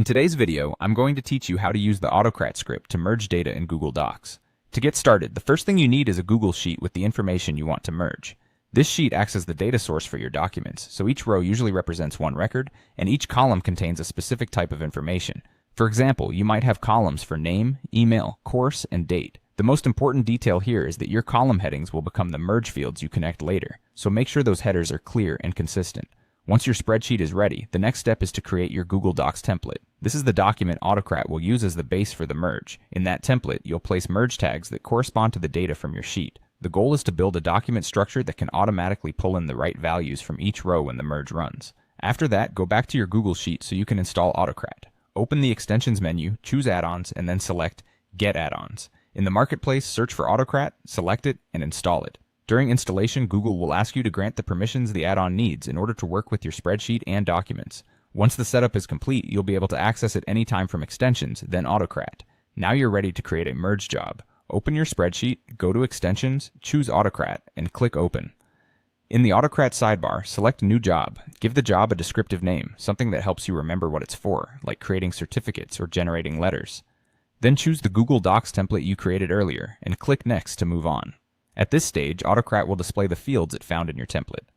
In today's video, I'm going to teach you how to use the Autocrat script to merge data in Google Docs. To get started, the first thing you need is a Google Sheet with the information you want to merge. This sheet acts as the data source for your documents, so each row usually represents one record, and each column contains a specific type of information. For example, you might have columns for name, email, course, and date. The most important detail here is that your column headings will become the merge fields you connect later, so make sure those headers are clear and consistent. Once your spreadsheet is ready, the next step is to create your Google Docs template. This is the document Autocrat will use as the base for the merge. In that template, you'll place merge tags that correspond to the data from your sheet. The goal is to build a document structure that can automatically pull in the right values from each row when the merge runs. After that, go back to your Google Sheet so you can install Autocrat. Open the Extensions menu, choose Add-ons, and then select Get Add-ons. In the Marketplace, search for Autocrat, select it, and install it. During installation, Google will ask you to grant the permissions the add-on needs in order to work with your spreadsheet and documents. Once the setup is complete, you'll be able to access it anytime from Extensions, then Autocrat. Now you're ready to create a merge job. Open your spreadsheet, go to Extensions, choose Autocrat, and click Open. In the Autocrat sidebar, select New Job. Give the job a descriptive name, something that helps you remember what it's for, like creating certificates or generating letters. Then choose the Google Docs template you created earlier, and click Next to move on. At this stage, Autocrat will display the fields it found in your template.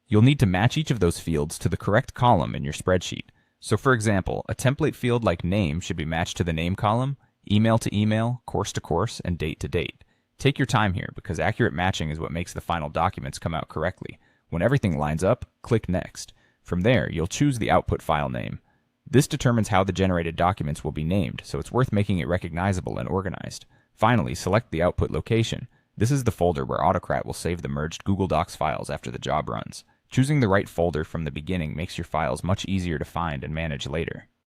You'll need to match each of those fields to the correct column in your spreadsheet. So for example, a template field like name should be matched to the name column, email to email, course to course, and date to date. Take your time here because accurate matching is what makes the final documents come out correctly. When everything lines up, click Next. From there, you'll choose the output file name. This determines how the generated documents will be named, so it's worth making it recognizable and organized. Finally, select the output location. This is the folder where Autocrat will save the merged Google Docs files after the job runs. Choosing the right folder from the beginning makes your files much easier to find and manage later.